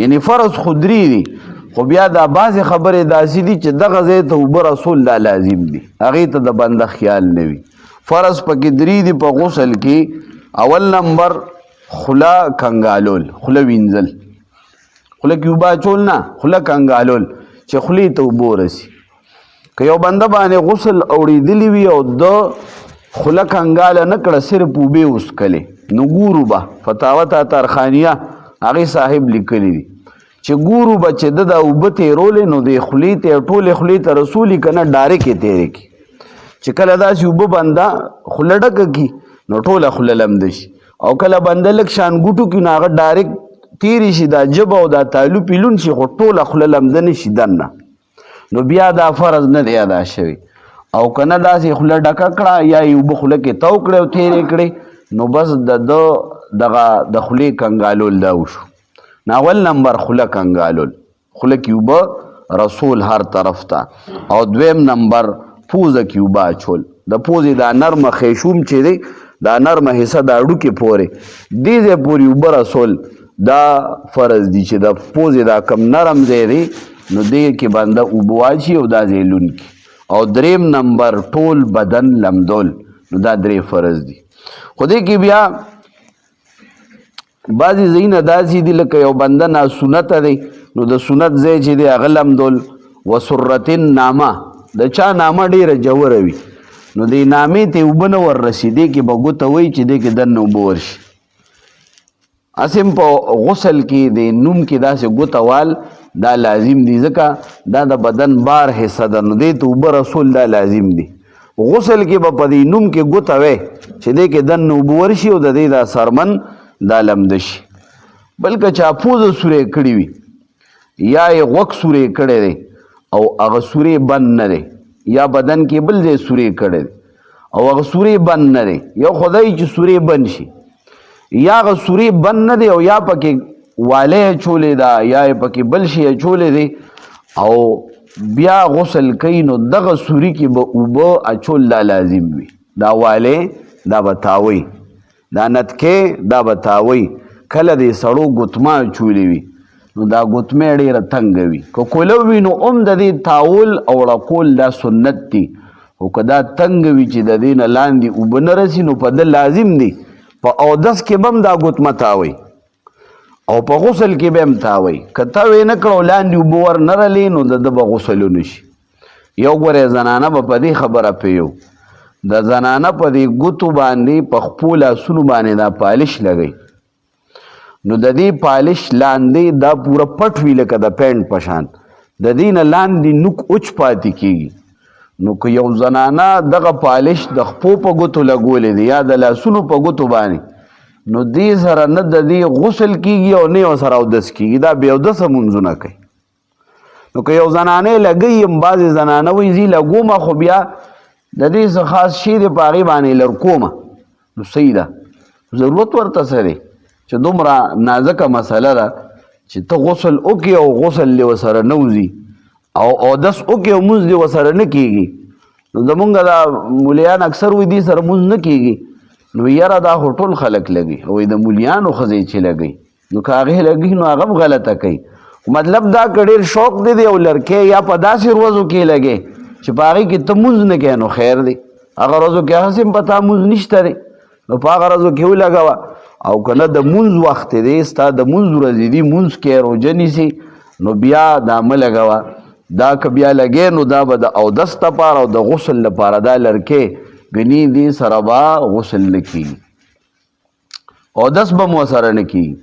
یعنی فرض خودری دی خو بیا دا بعضې خبرې داسې دي چې دغه ځای ته اوبه رسول دا لازم دي هغې ته د بنده خیال نه وي فرض پکې درې دي په غسل کې اول نمبر خوله کنګالول خوله وینځل خوله کې اوبه اچول نه خوله کنګالول چې خولې ته اوبه ورسي که یو بنده باندې غسل اورېدلی وي او د خوله کنګاله نه کړه صرف اوبې وڅکلې نو ګورو به فتاوه تاطارخانیه هغې صاحب لیکلی دي چې ګورو به چې ده دا اوبه تېرولې نو د خولې ته ټولې خولې ته رسولي که نه ډارې کې تېرې کړي چې کله داسې اوبه بنده خوله ډکه کړي نو ټوله خوله لمده شي او کله بنده لږ شان ګوټو کړي نو هغه ډارې تېرې شي دا ژبه او دا تالو پیلون شي خو ټوله خوله لمده نه شي دننه نو بیا دا فرض نه دی ادا شوی او که نه داسې خوله ډکه کړه یا یې اوبه خوله کې تو کړې او تېرې کړې نو بس دغه د خولې کنګالول دا وشو اول نمبر خوله کنګالول خوله کې اوبه رسول هر طرف ته او دویم نمبر پوزه کې اوبه اچول د پوزې دا نرمه خیشوم چې دی دا نرمه حصه دا هډوکې پورې دې ځای پورې اوبه رسول دا فرض دي چې د پوزې دا کم نرم ځای دی نو دې کې بنده اوبه واچي او دا ځای لون کړي او دریم نمبر ټول بدن لمدول نو دا درې فرض دي خو دې کې بیا بعضې ځایونه داسې دي لکه یو بنده ناسنته دی نو د سنت ځای چې دی هغه لمدول وسرتن نامه د چا نامه ډېره جوره وي نو دې نامې ته اوبه نه وررسي دې کې به ګوته وایي چې دې کې دننه اوبه ورشي اسیم په غسل کې د نوم کې داسې ګوته وال دا لازم دي ځکه دا د بدن بار حصه ده نو دې ته اوبه رسول دا لازم دي غسل کې به په دې نوم کې ګوته وی چې دې کې دننه اوبه ورشي او د دې دا سرمن دا لمده شي بلکې چا پوزه سورې کړې وي یا یې غوږ سورې کړی دی او هغه سورې بند نه دی یا بدن کې بل ځای سورې کړی دی او هغه سورې بند نه دی یو خدای چې سورې بند شي یا هغه سورې بند نه دی او یا پکې والی اچولې ده یا یې پکې بل شي اچولې دی او بیا غسل کوي نو دغه سوري کې به اوبه اچول دا لازم وي دا والی دا به تاوی دا نتکې دا به تاوی کله د سړو ګوتمه اچولې وي نو دا ګوتمې ډېره تنګه وي که کوله وي نو هم د دې تاول او ړکول دا سنت دي خو که دا تنګه وي چې د دې نه لاندې اوبه نه رسي نو په ده لازم دي په اودس کې به هم دا ګوتمه تاوی او په غسل کې به هم تاوی که تاوی نه کړه او لاندې اوبه ور نه رلې نو د ده به غسل ونه شي یو ګورې زنانه به په دې خبره پوهیو د زنانه په دې ګوتو باندې په خپو لاسونو باندې دا پالش لګوي نو د دې پالش لاندې دا پوره پټ وي لکه د پینټ په شان د دې نه لاندې نوک اوچ پاتې کېږي نو که یو زنانه دغه پالش د خپو په ګوتو لګولی دی یا د لاسونو په ګوتو باندې نو دې سره نه د دې غسل کېږي او نه یې سره اودس کېږي دا بې اودسه مونځونه کوي نو که یو زنانې لګوي هم بعضې زنانه وایي زه لګومه خو بیا د دې څه خاص شی دی په هغې باندې لرکومه نو صحیح ده ضرورت ورته څه دی چې دومره نازکه مسله ده چې ته غسل وکړې او غسل دې ورسره نه وځي او اودس وکړې او مونځ دې ورسره نه کېږي نو زمونږ دا مولیان اکثر وایي دې سره مونځ نه کېږي نو یاره دا خو ټول خلک لګي وایي د مولیانو ښځې چې لګي نو که هغې لګي نو هغه هم غلطه کوي مطلب دا که ډېر شوق دی دی او لړکې یا په داسې ورځو کې لګې چې په هغې کې ته مونځ نه کوې نو خیر دی هغه ورځو کې هسې هم په تا مونځ نشته دی نو په هغه ورځو کې ولګوه او که نه د مونځ وخت دی ستا د مونځ ورځې دي مونځ کې روژه نیسي نو بیا دا مه لګوه دا که بیا لګې نو دا به د اودس لپاره او د غسل لپاره دا لړکې ګنې دې سره به غسل نه کېږي اودس به مو سره نه کېږي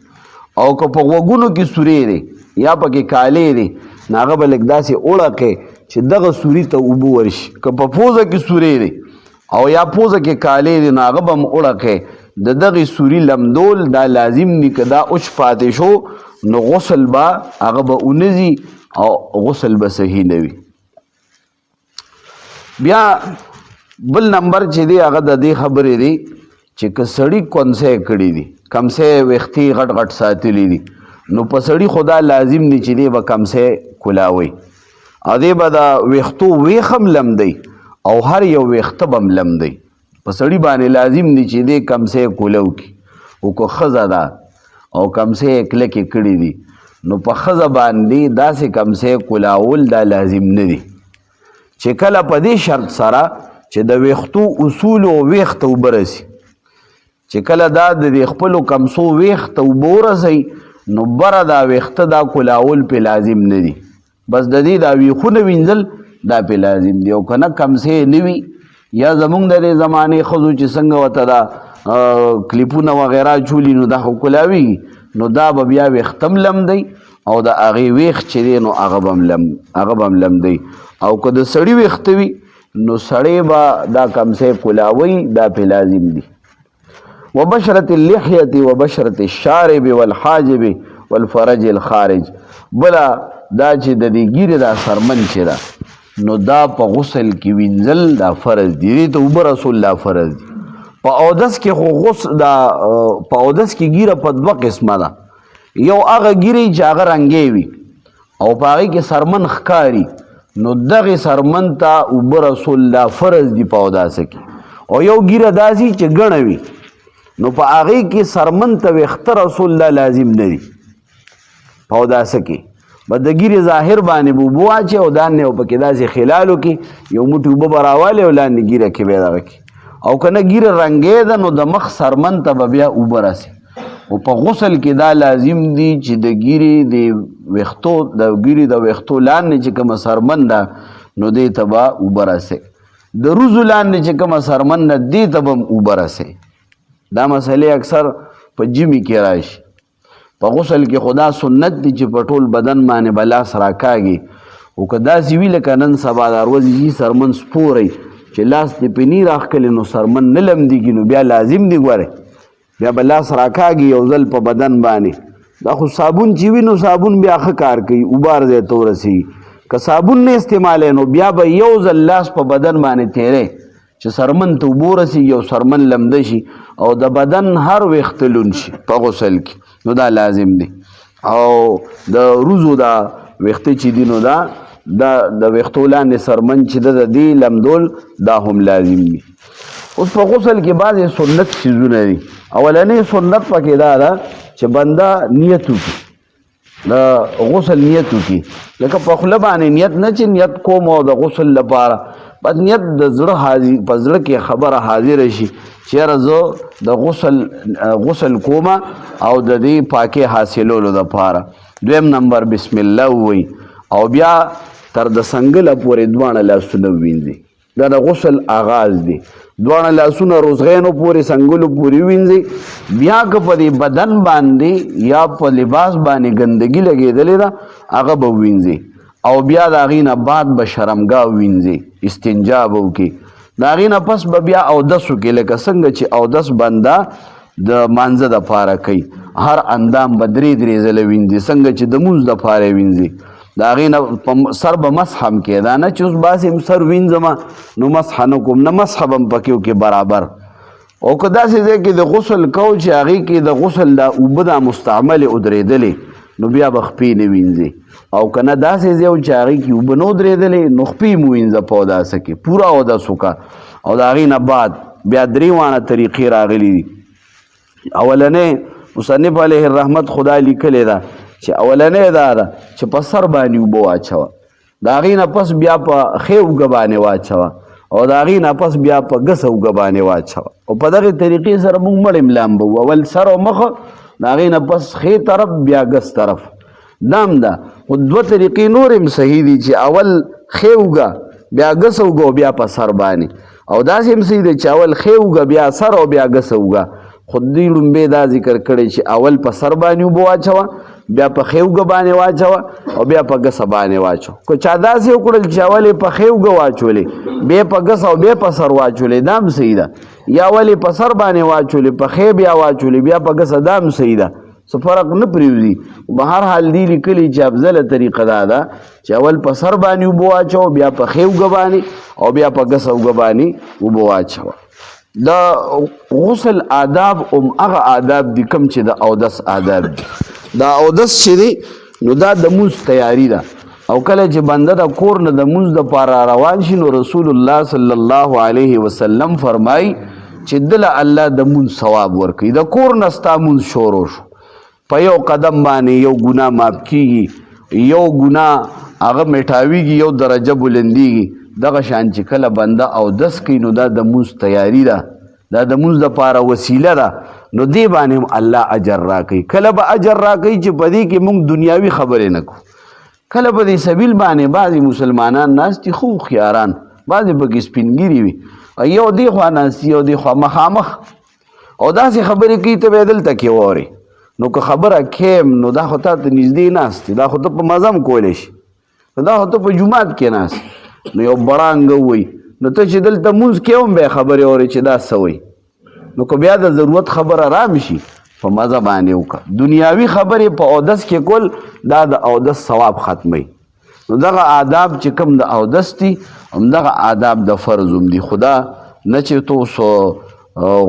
او که په غوږونو کې سورې دی یا پکې کالې دی نو هغه به لږ داسې اوړکې چې دغه سوري ته اوبه ورشي که په پوزه کې سورې دی او یا پوزه کې کالې دی نو هغه به هم اوړکې د دغې سوري لمدول دا لازم دي که دا اوچ پاتې شو نو غسل به هغه به اونځي او غسل به صحیح نه وي بیا بل نمبر چې دی هغه د دې خبرې دی چې که سړي کونسۍ کړي دي کمسۍ ویښتې غټ غټ ساتلي دي نو په سړي خو دا لازم دی چې دی به کمسۍ کولاوي او دی به د ویښتو ویښ هم لمدی او هر یو ویښته به هم لمدی په سړي باندې لازم دی چې دی کمسۍ کولو کړي او که ښځه ده او کمسۍ یې کلکې کړي دي نو په ښځه باندې داسې کمسې کلاول دا لازم نه دي چې کله په دې شرط سره چې د ویښتو اصول او ویښته اوبه رسي چې کله دا د خپلو کمسو ویښته اوبه ورسوي نو بره دا ویښته دا کلاول پې لازم نه دي بس د دې دا ویښونه وینځل دا پې لازم دي او که نه کمسې نه وي یا زمونږ د دې زمانې ښځو چې څنګه ورته دا کلیپونه وغیره چولي نو دا خو کلاوي نو دا به بیا ویښتم لمدی او د هغې ویښ چې دی نو هغه به هم لمدی او که د سړي ویښته وي نو سړی به دا کمسې کلاوي دا پې لازم دي وبشرة اللحية وبشرة الشارب والحاجب والفرج الخارج بلا دا چې د دې ګیرې دا سرمن چې ده نو دا په غسل کې وینځل دا فرض دي دې ته اوبه رسول دا فرض دي په اودس کې خو غسل دا په اودس کې ګیره په دوه قسمه ده یو هغه ګیرې چې هغه رنګې وي او په هغې کې سرمن ښکاري نو دغې سرمن ته اوبه رسول دا فرض دي په اوداسه کې او یو ګیره داسې چې ګڼه وي نو په هغې کې سرمن ته ویښته رسول دا لازم نه دي په اوداسه کې به د ګیرې ظاهر باندې به اوبه واچي او دانې او پکې داسې خلالو کې یو موټی اوبه به راوالې او لاندې ګیره کې به یې دغه کړي او که نه ګیره رنګې ده نو د مخ سرمن ته به بیا اوبه راسي او په غسل کې دا لازم دي چې د ګیرې د ویښتو لاندې چې کومه سرمن ده نو دې ته به اوبه راسي د روزو لاندې چې کومه سرمن ده دې ته به هم اوبه راسي دا مسئلې اکثر په جمی کې راشي په غسل کې خدا سنت دی چې په ټول بدن باندې به لاس راکاږي او که داسې وي لکه نن سبا دا ورځې چې سرمن سپوری چې لاس دې پې نی راښکلې نو سرمن نه لمدېږي نو بیا لازم دی ګورئ بیا به لاس راکاږي یو ځل په بدن باندې دا خو صابون چې وي نو صابون بیا ښه کار کوي اوبار ځای ته ورسېږي که صابون نه استعمالی نو بیا به یو ځل لاس په بدن باندې تیری چې سرمن ته اوبه ورسېږي او سرمن لمده شي او د بدن هر ویښته لون شي په غسل کې نو دا لازم دی او د روزو دا ویښته چې دي نو دا د ویښتو لاندې سرمن چې ده د دې لمدول دا هم لازم دي اوس په غسل کې بعضې سنت څیزونه دي اولنی سنت پکې دا ده چې بنده نیت وکړي د غسل نیت وکړي لکه په خوله باندې نیت نه چې نیت کوم او د غسل لپاره بس نیت د زړه حاضر په زړه کې خبره حاضره شي چې یاره زه د غسل کومه او د دې پاکۍ حاصلولو دپاره دویم نمبر بسم الله ووایي او بیا تر د سنګله پورې دواړه لاسونه ووینځي دا د غسل آغاز دی دواړه لاسونه روزغینو پورې سنګلو پورې ووینځي بیا که په دې بدن باندې یا په لباس باندې ګندګي لګېدلې ده هغه به ووینځي او بیا د هغې نه بعد به شرمګاه ووینځي استنجا به وکړي د هغې نه پس به بیا اودس وکړي لکه څنګه چې اودس بنده د مانځه دپاره کوي هر اندام به درې ځله وینځي څنګه چې د مونځ دپاره یې وینځي د هغې نه سر به مسح هم کړي دا نه چې اوس باسې سر وینځمه نو مسح نه کوم نه مسح به هم پکې وکړي برابر او که داسې ځای کې د غسل کوو چې هغې کې د غسل دا اوبه دا مستعملې ودرېدلې نو بیا به خپې نه وینځي او که نه داسې ځای چې هغې کې اوبه نه ودرېدلې نو خپې مو وینځه په اوداسه کې پوره اودس وکړه او د هغې نه بعد بیا درې وانه طریقې راغلي دي اولنۍ مصنف علیه الرحمت خدا لیکلې ده چې اولنۍ دا ده چې په سر باندې اوبه واچوه د هغې نه پس بیا په ښې اوږه باندې واچوه او د هغې نه پس بیا په ګسه اوږه باندې واچوه او په دغې طریقې سره موږ مړ املام به اول سر او مخه د هغې نه پس ښې طرف بیا ګس طرف دام ده خو دوه طریقې نور هم صحیح دي چې اول ښې اوږه بیا ګسه اوږه او بیا په سر باندې او داسې هم صحیح دی چې اول ښې اوږه بیا سر او بیا ګسه اوږه خو دوی لومبې دا ذکر کړی چې اول په سر باندې اوبه واچوه بیا په ښې اوږه باندې واچوه او بیا په ګسه باندې واچوه که چا داسې وکړل چې اول یې په ښې اوږه واچولې بیا په ګسه او بیا په سر واچولې دا هم صحیح ده یا اول یې په سر باندې واچولې په ښې بیا واچولې بیا په ګسه دا هم صحیح ده څه فرق نه پرېوځي په هر حال دی لیکلي چې افضله طریقه دا ده چې اول په سر باندې اوبه واچوه بیا په ښې اوږه باندې او بیا په ګسه اوږه باندې اوبه واچوه دا غسل آداب هغه آداب دي کوم چې د اودس آداب دي دا اودس چې دی نو دا د مونځ تیاری ده او کله چې بنده د کور نه د مونځ دپاره روان شي نو رسول الله صلی الله علیه وسلم فرمایي چې دله الله د مونځ ثواب ورکوي د کور نه ستا مونځ شروع شو په یو قدم باندې یو ګناه معاف کیږي، یو ګناه هغه میټاویږي، یو درجه بلندیږي. دغه شان چې کله بنده اودس کوي نو دا د مونځ تیاری ده، دا د مونځ دپاره وسیله ده، نو دې باندې هم الله اجر راکوي. کله به اجر راکوي چې په دې کې موږ دنیاوي خبرې نه کوو. کله په دې سبیل باندې بعضې مسلمانان ناست دي، خو هوښیاران، بعضې پکې سپینګیري وي، یو دې خوا ناست یو دې خوا مخامخ، او داسې خبرې کوي ته به یې دلته کې واورې. نو که خبره کیم نو دا خو تا ته نږدې ناست دی، دا خو ته په مزه هم کولی شي، دا خو ته په جومات کې ناست، نو یو بړانګه ووایي، نو ته چې دلته مونځ کې هم بیا خبرې اورې چې دا څه وایي. نو که بیا د ضرورت خبره رام شي په مزه باندې وکړه. دنیاوي خبرې په اودس کې کول دا د اودس ثواب ختموي. نو دغه آداب چې کوم د اودس دي همدغه آداب د فرض هم دي. خدا نه چې تو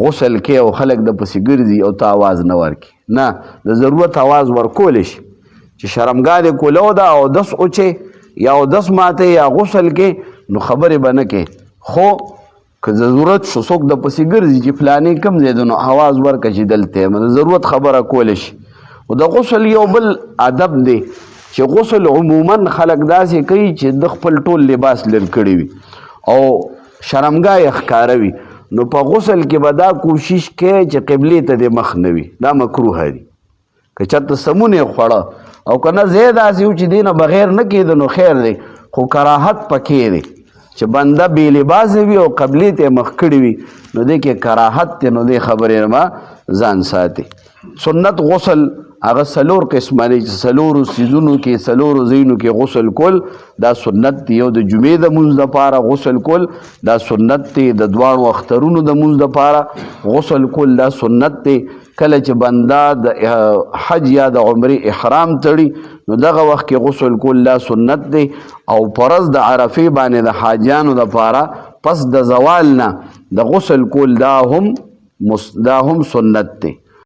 غسل کې او خلک د پسې ګرځي او ته آواز نه ورکړي، نه، د ضرورت آواز ورکولی شي. چې شرمګاه دې کولو ده اودس اوچې یا اودس ماته یا غسل کې نو خبرې به نه کې، خو که ضرورت شو څوک د پسې ګرځي چې فلانې کوم ځای دی نو آواز ورکړه چې دلته یم، د ضرورت خبره کولی شي. خو د غسل یو بل ادب دی چې غسل عموما خلک داسې کوي چې د خپل ټول لباس لرې کړی وي او شرمګاه یې ښکاره وي. نو په غسل کې به دا کوشش کوي چې قبلې ته دې مخ نه وي، دا مکروه دي. که چېرته سمون یې خوړه او که نه ځای داسې و چې دې نه بغیر نه کېده نو خیر دی، خو کراهت پکې دی چې بنده بې لباسه وي او قبلې ته یې مخ کړي وي، نو دې کې کراهت دی، نو دې خبرې ما ځان ساتي. سنت غسل هغه څلور قسمه دی چې څلورو څیزونو کې څلورو ځایونو کې غسل کول دا سنت دی. یو د جمعې د مونځ دپاره غسل کول دا سنت دی، د دواړو اخترونو د مونځ دپاره غسل کول دا سنت دی. کله چې بنده د حج یا د عمرې احرام تړي نو دغه وخت کې غسل کول دا سنت دی. او پرز د عرفې باندې د حاجیانو دپاره پس د زوال نه د غسل کول دا هم سنت دی.